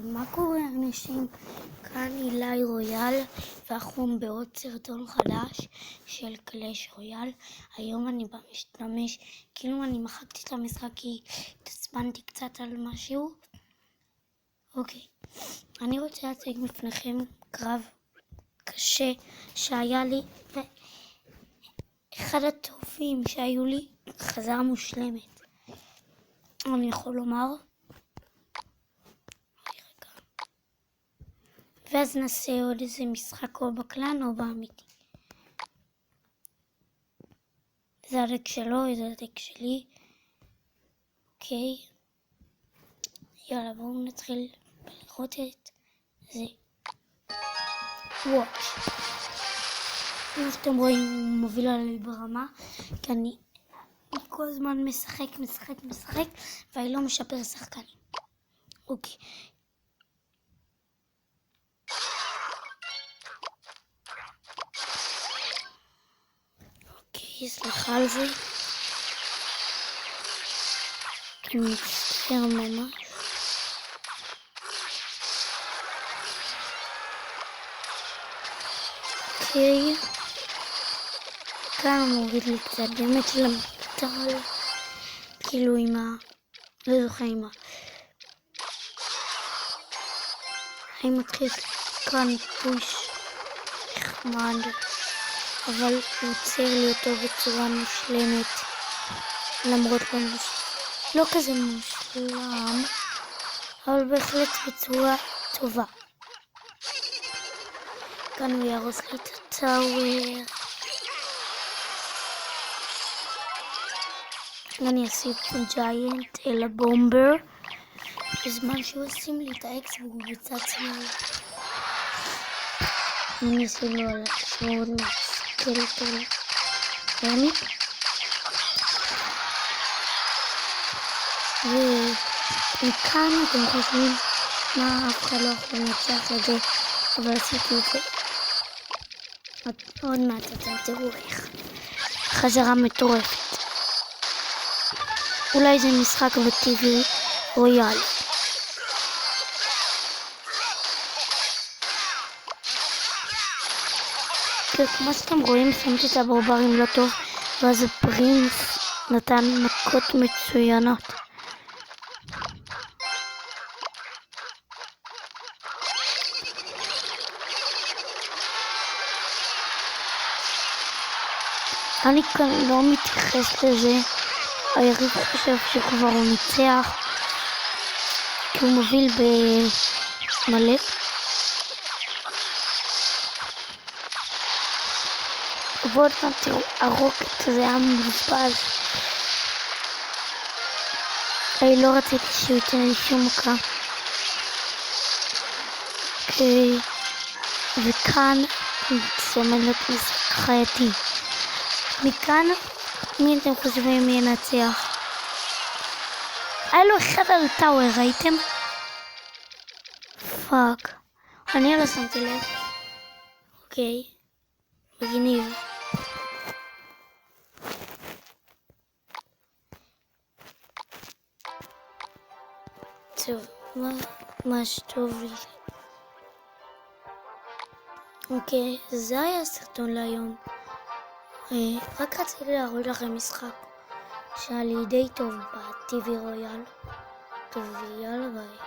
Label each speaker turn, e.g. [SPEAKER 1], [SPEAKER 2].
[SPEAKER 1] מה קורה אנשים? כאן אילי רויאל, ואנחנו בעוד סרטון חדש של קלאש רויאל. היום אני משתמש, כאילו אני מחקתי את המשחק כי התעצבנתי קצת על משהו. אוקיי, אני רוצה להציג בפניכם קרב קשה שהיה לי, אחד הטובים שהיו לי, חזרה מושלמת. אני יכול לומר. ואז נעשה עוד איזה משחק או בקלן או באמיתי. זה הדק שלו, זה הדק שלי. אוקיי. יאללה, בואו נתחיל לראות את זה. וואו. כמו שאתם רואים, הוא מוביל עליי ברמה, כי אני כל הזמן משחק, ואני לא משפר שחקנים. אוקיי. סליחה על זה. אני מצטער ממש. אוקיי. כאן מוריד לי קצת באמת למטל. כאילו עם לא זוכר עם אני מתחיל כאן פוש נחמד. אבל הוא עוצר לי אותו בצורה מושלמת, למרות לא כזה מושלם, אבל בהחלט בצורה טובה. כאן הוא ירוס לי את הטאוור. אני אוסיף ג'יינט אל הבומבר, בזמן שהוא ישים לי את האקס והוא בצד שמאל. אני אעשה לו על השמאל סקלטון רמי. ומכאן אתם חושבים מה אף אחד לא יכול לנצח את זה, אבל עשיתי את זה. עוד מעט אתם תראו איך. חזרה מטורפת. אולי זה משחק בטיווי רויאל. כמו שאתם רואים, שמתי את הברברים לא טוב, ואז הפרינס נתן מכות מצוינות. אני כאן לא מתייחס לזה, היריב חושב שכבר הוא ניצח, כי הוא מוביל במלא. ועוד פעם תראו, הרוקט הזה היה מבוזבז. אני לא רציתי שהוא ייתן לי שום מכה. אוקיי, וכאן מסתמנת משחק חייתי. מכאן, מי אתם חושבים מי ינצח? היה לו אחד על טאוור, ראיתם? פאק, אני לא שמתי לב. אוקיי, מגניב. טוב, ממש טוב לי. אוקיי, זה היה הסרטון להיום. רק רציתי להראות לכם משחק שהיה לי די טוב בטיווי רויאל. טוב, יאללה ביי.